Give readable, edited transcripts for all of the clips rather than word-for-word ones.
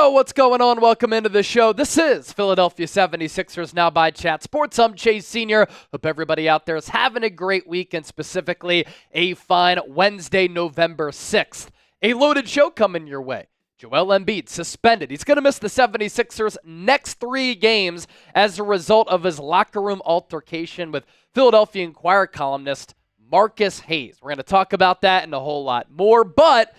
Yo, what's going on? Welcome into the show. This is Philadelphia 76ers Now by Chat Sports. I'm Chase Sr. Hope everybody out there is having a great week and specifically a fine Wednesday, November 6th. A loaded show coming your way. Joel Embiid suspended. He's going to miss the 76ers' next 3 games as a result of his locker room altercation with Philadelphia Inquirer columnist Marcus Hayes. We're going to talk about that and a whole lot more, but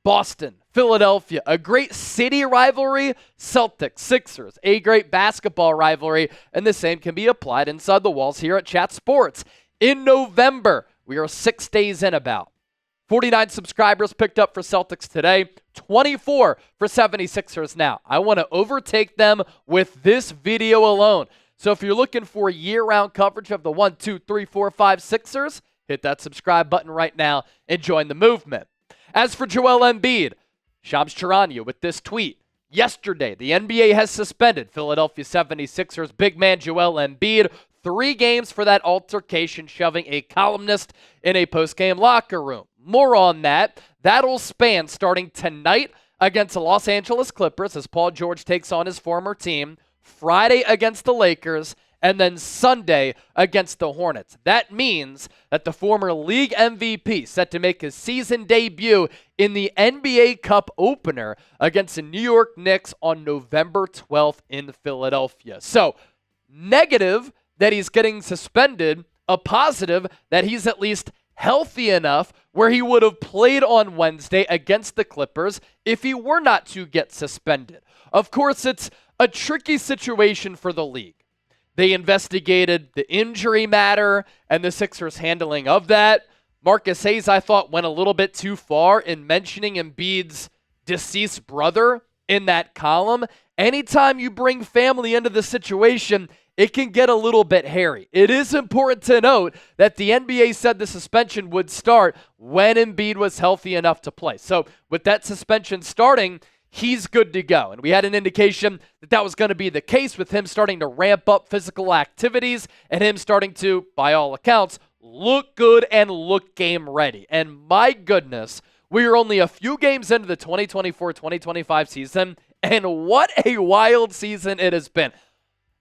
Boston, Philadelphia, a great city rivalry, Celtics, Sixers, a great basketball rivalry, and the same can be applied inside the walls here at Chat Sports. In November, we are 6 days in about. 49 subscribers picked up for Celtics today, 24 for 76ers now. I want to overtake them with this video alone. So if you're looking for year-round coverage of the 1, 2, 3, 4, 5 Sixers, hit that subscribe button right now and join the movement. As for Joel Embiid, Shams Charania with this tweet. Yesterday, the NBA has suspended Philadelphia 76ers big man Joel Embiid 3 games for that altercation, shoving a columnist in a postgame locker room. More on that. That'll span starting tonight against the Los Angeles Clippers as Paul George takes on his former team, Friday against the Lakers, and then Sunday against the Hornets. That means that the former league MVP set to make his season debut in the NBA Cup opener against the New York Knicks on November 12th in Philadelphia. So, negative that he's getting suspended, a positive that he's at least healthy enough where he would have played on Wednesday against the Clippers if he were not to get suspended. Of course, it's a tricky situation for the league. They investigated the injury matter and the Sixers' handling of that. Marcus Hayes, I thought, went a little bit too far in mentioning Embiid's deceased brother in that column. Anytime you bring family into the situation, it can get a little bit hairy. It is important to note that the NBA said the suspension would start when Embiid was healthy enough to play. So with that suspension starting, he's good to go. And we had an indication that that was going to be the case with him starting to ramp up physical activities and him starting to, by all accounts, look good and look game ready. And my goodness, we are only a few games into the 2024-2025 season, and what a wild season it has been.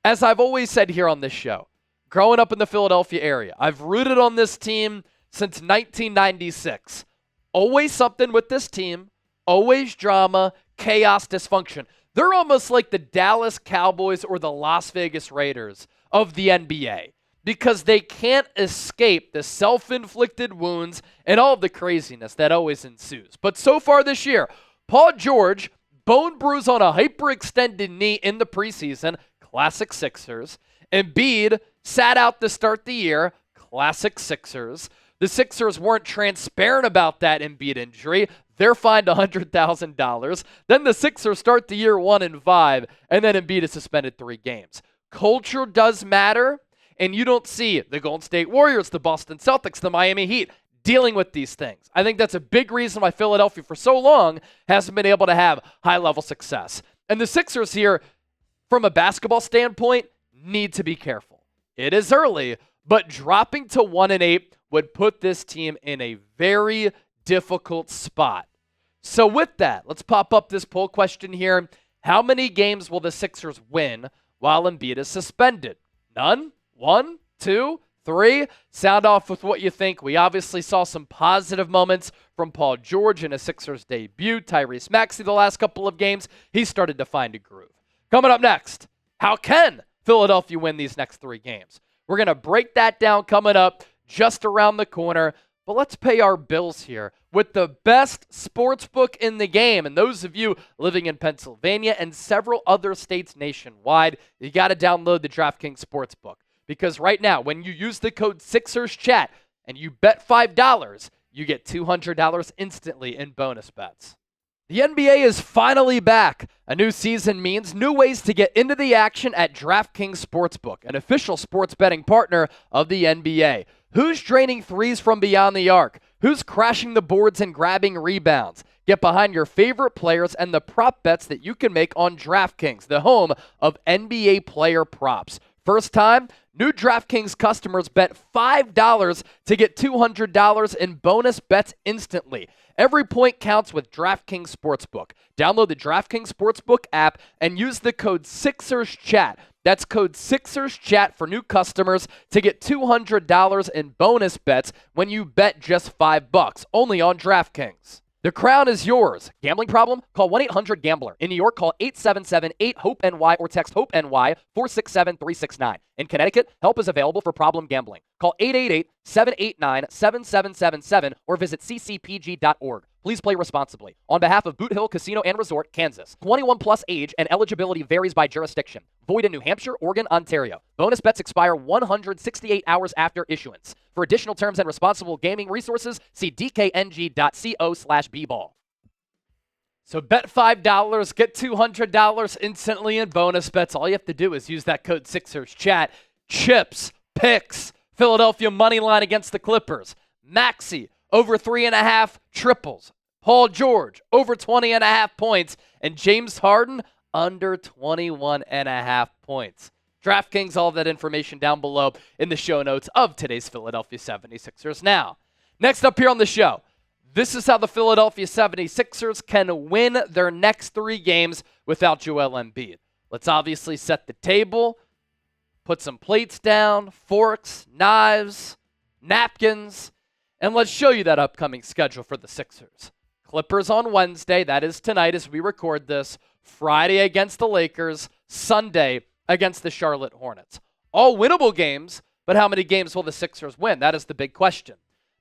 As I've always said here on this show, growing up in the Philadelphia area, I've rooted on this team since 1996. Always something with this team, always drama, chaos, dysfunction. They're almost like the Dallas Cowboys or the Las Vegas Raiders of the NBA because they can't escape the self-inflicted wounds and all of the craziness that always ensues. But so far this year, Paul George, bone bruise on a hyperextended knee in the preseason, classic Sixers. Embiid sat out to start the year, classic Sixers. The Sixers weren't transparent about that Embiid injury. They're fined $100,000. Then the Sixers start the year 1-5, and then Embiid is suspended 3 games. Culture does matter, and you don't see the Golden State Warriors, the Boston Celtics, the Miami Heat dealing with these things. I think that's a big reason why Philadelphia for so long hasn't been able to have high-level success. And the Sixers here, from a basketball standpoint, need to be careful. It is early, but dropping to 1-8 would put this team in a very difficult spot. So with that, let's pop up this poll question here. How many games will the Sixers win while Embiid is suspended? None? 1? 2? 3? Sound off with what you think. We obviously saw some positive moments from Paul George in a Sixers debut. Tyrese Maxey the last couple of games. He started to find a groove. Coming up next, how can Philadelphia win these next 3 games? We're going to break that down coming up just around the corner. But let's pay our bills here with the best sports book in the game. And those of you living in Pennsylvania and several other states nationwide, you got to download the DraftKings Sportsbook. Because right now, when you use the code SixersChat and you bet $5, you get $200 instantly in bonus bets. The NBA is finally back. A new season means new ways to get into the action at DraftKings Sportsbook, an official sports betting partner of the NBA. Who's draining threes from beyond the arc? Who's crashing the boards and grabbing rebounds? Get behind your favorite players and the prop bets that you can make on DraftKings, the home of NBA player props. First time, new DraftKings customers bet $5 to get $200 in bonus bets instantly. Every point counts with DraftKings Sportsbook. Download the DraftKings Sportsbook app and use the code SixersChat. That's code SixersChat for new customers to get $200 in bonus bets when you bet just $5, only on DraftKings. The crown is yours. Gambling problem? Call 1-800-GAMBLER. In New York, call 877-8-HOPE-NY or text HOPE-NY 467-369. In Connecticut, help is available for problem gambling. Call 888-789-7777 or visit ccpg.org. Please play responsibly. On behalf of Boot Hill Casino and Resort, Kansas. 21 plus age and eligibility varies by jurisdiction. Void in New Hampshire, Oregon, Ontario. Bonus bets expire 168 hours after issuance. For additional terms and responsible gaming resources, see dkng.co/bball. So bet $5, get $200 instantly in bonus bets. All you have to do is use that code SixersChat. Chips, picks, Philadelphia money line against the Clippers. Maxey, over 3.5 triples. Paul George, over 20.5 points. And James Harden, under 21.5 points. DraftKings, all of that information down below in the show notes of today's Philadelphia 76ers. Now, next up here on the show, this is how the Philadelphia 76ers can win their next 3 games without Joel Embiid. Let's obviously set the table, put some plates down, forks, knives, napkins, and let's show you that upcoming schedule for the Sixers. Clippers on Wednesday, that is tonight as we record this. Friday against the Lakers, Sunday against the Charlotte Hornets. All winnable games, but how many games will the Sixers win? That is the big question.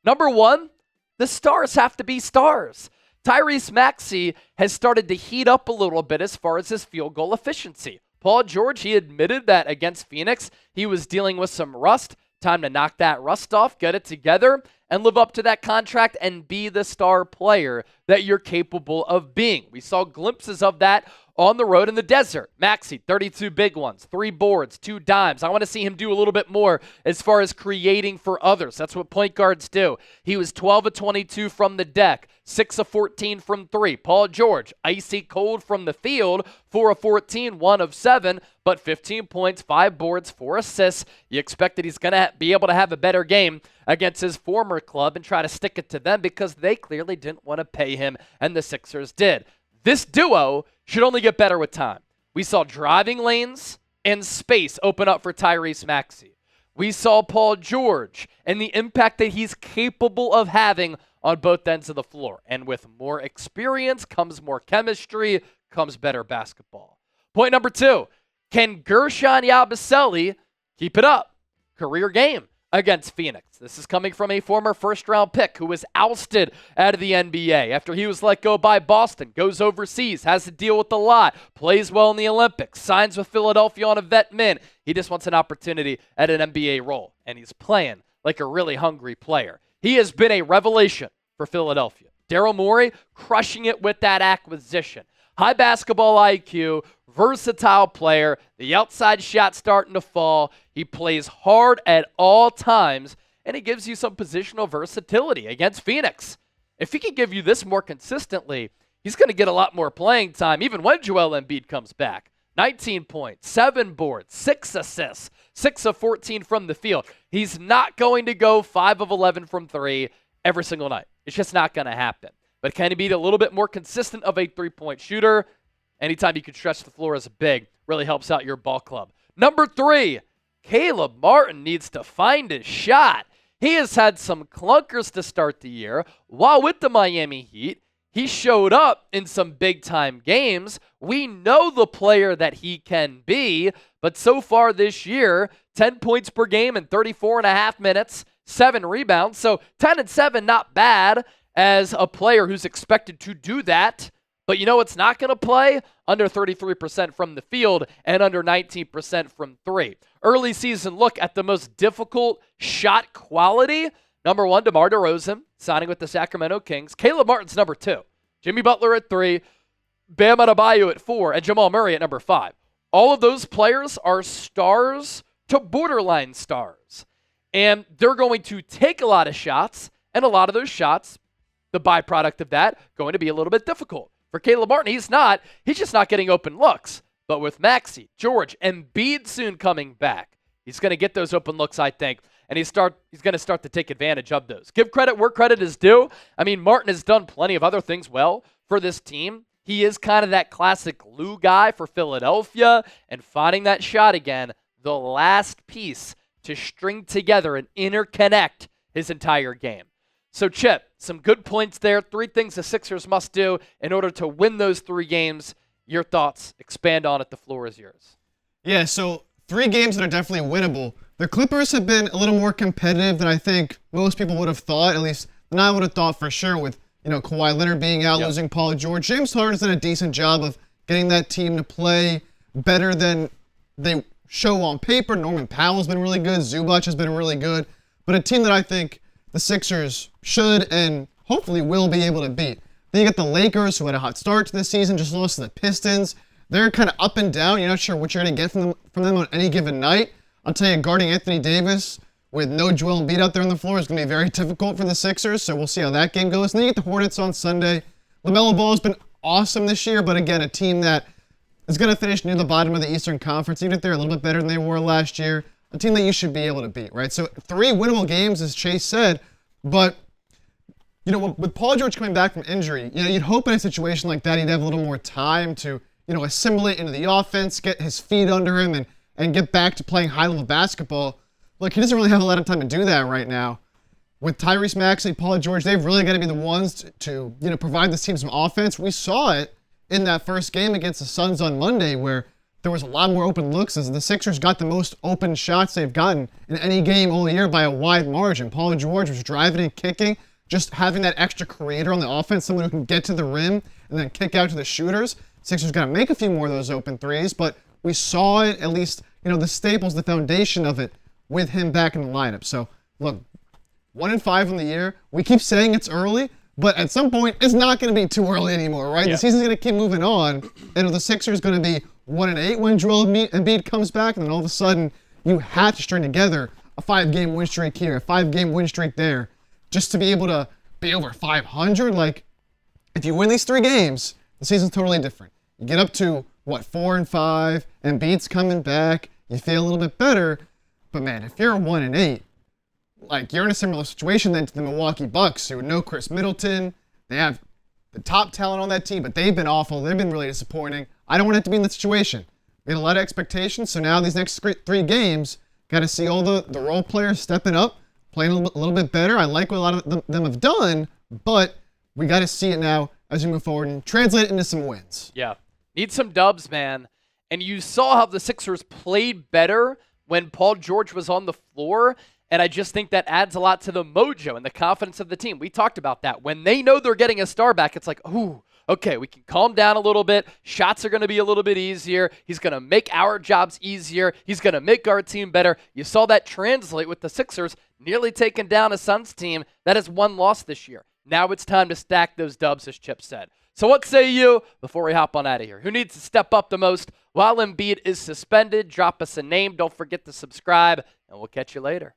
Number 1, the stars have to be stars. Tyrese Maxey has started to heat up a little bit as far as his field goal efficiency. Paul George, he admitted that against Phoenix, he was dealing with some rust. Time to knock that rust off, get it together, and live up to that contract and be the star player that you're capable of being. We saw glimpses of that on the road in the desert. Maxey, 32 big ones, 3 boards, 2 dimes. I want to see him do a little bit more as far as creating for others. That's what point guards do. He was 12 of 22 from the deck, 6 of 14 from 3. Paul George, icy cold from the field, 4 of 14, 1 of 7, but 15 points, 5 boards, 4 assists. You expect that he's going to be able to have a better game against his former club and try to stick it to them because they clearly didn't want to pay him, and the Sixers did. This duo should only get better with time. We saw driving lanes and space open up for Tyrese Maxey. We saw Paul George and the impact that he's capable of having on both ends of the floor. And with more experience comes more chemistry, comes better basketball. Point number 2, can Gershon Yabusele keep it up? Career game against Phoenix. This is coming from a former first-round pick who was ousted out of the NBA after he was let go by Boston, goes overseas, has to deal with a lot, plays well in the Olympics, signs with Philadelphia on a vet min. He just wants an opportunity at an NBA role, and he's playing like a really hungry player. He has been a revelation for Philadelphia. Daryl Morey crushing it with that acquisition. High basketball IQ, versatile player, the outside shot starting to fall. He plays hard at all times, and he gives you some positional versatility against Phoenix. If he can give you this more consistently, he's going to get a lot more playing time, even when Joel Embiid comes back. 19 points, 7 boards, 6 assists, 6 of 14 from the field. He's not going to go 5 of 11 from 3 every single night. It's just not going to happen. But can he be a little bit more consistent of a three-point shooter? Anytime you can stretch the floor as a big, really helps out your ball club. Number 3, Caleb Martin needs to find his shot. He has had some clunkers to start the year. While with the Miami Heat, he showed up in some big-time games. We know the player that he can be, but so far this year, 10 points per game in 34.5 minutes, 7 rebounds. So 10 and 7, not bad as a player who's expected to do that. But you know what's not going to play? Under 33% from the field and under 19% from 3. Early season look at the most difficult shot quality. Number 1, DeMar DeRozan, signing with the Sacramento Kings. Caleb Martin's number 2. Jimmy Butler at 3. Bam Adebayo at 4. And Jamal Murray at number 5. All of those players are stars to borderline stars. And they're going to take a lot of shots. And a lot of those shots, the byproduct of that, going to be a little bit difficult. For Caleb Martin, he's just not getting open looks. But with Maxey, George, Embiid soon coming back, He's going to get those open looks, I think, and he's going to start to take advantage of those. Give credit where credit is due. I mean, Martin has done plenty of other things well for this team. He is kind of that classic glue guy for Philadelphia, and finding that shot again, the last piece to string together and interconnect his entire game. So, Chip, some good points there. 3 things the Sixers must do in order to win those 3 games. Your thoughts. Expand on it. The floor is yours. Yeah, so 3 games that are definitely winnable. The Clippers have been a little more competitive than I think most people would have thought, at least than I would have thought for sure with, Kawhi Leonard being out, losing Paul George. James Harden's done a decent job of getting that team to play better than they show on paper. Norman Powell's been really good. Zubac has been really good. But a team that I think the Sixers should and hopefully will be able to beat. Then you got the Lakers, who had a hot start to the season, just lost to the Pistons. They're kind of up and down. You're not sure what you're going to get from them on any given night. I'll tell you, guarding Anthony Davis with no Joel Embiid out there on the floor is going to be very difficult for the Sixers, so we'll see how that game goes. And then you get the Hornets on Sunday. LaMelo Ball has been awesome this year, but again, a team that is going to finish near the bottom of the Eastern Conference, even if they're a little bit better than they were last year. A team that you should be able to beat, right? So 3 winnable games, as Chase said, but with Paul George coming back from injury, you'd hope in a situation like that he'd have a little more time to, assimilate into the offense, get his feet under him, and get back to playing high-level basketball. Look, he doesn't really have a lot of time to do that right now. With Tyrese Maxey, Paul George, they've really got to be the ones to provide this team some offense. We saw it in that first game against the Suns on Monday where there was a lot more open looks as the Sixers got the most open shots they've gotten in any game all year by a wide margin. Paul George was driving and kicking, just having that extra creator on the offense, someone who can get to the rim and then kick out to the shooters. Sixers got to make a few more of those open threes, but we saw it, at least, the staples, the foundation of it with him back in the lineup. So, look, 1-5 on the year. We keep saying it's early, but at some point, it's not going to be too early anymore, right? Yeah. The season's going to keep moving on, and the Sixers going to be 1-8 when Joel Embiid comes back, and then all of a sudden, you have to string together a 5-game win streak here, a 5-game win streak there, just to be able to be over 500. Like, if you win these 3 games, the season's totally different. You get up to, 4-5, Embiid's coming back, you feel a little bit better, but man, if you're 1-8, like, you're in a similar situation then to the Milwaukee Bucks, who know Chris Middleton. They have the top talent on that team, but they've been awful. They've been really disappointing. I don't want to have to be in that situation. We had a lot of expectations, so now these next 3 games, got to see all the role players stepping up, playing a little bit better. I like what a lot of them have done, but we got to see it now as we move forward and translate it into some wins. Yeah. Need some dubs, man. And you saw how the Sixers played better when Paul George was on the floor, and I just think that adds a lot to the mojo and the confidence of the team. We talked about that. When they know they're getting a star back, it's like, ooh, okay, we can calm down a little bit. Shots are going to be a little bit easier. He's going to make our jobs easier. He's going to make our team better. You saw that translate with the Sixers nearly taking down a Suns team that has 1 loss this year. Now it's time to stack those dubs, as Chip said. So what say you before we hop on out of here? Who needs to step up the most while Embiid is suspended? Drop us a name. Don't forget to subscribe, and we'll catch you later.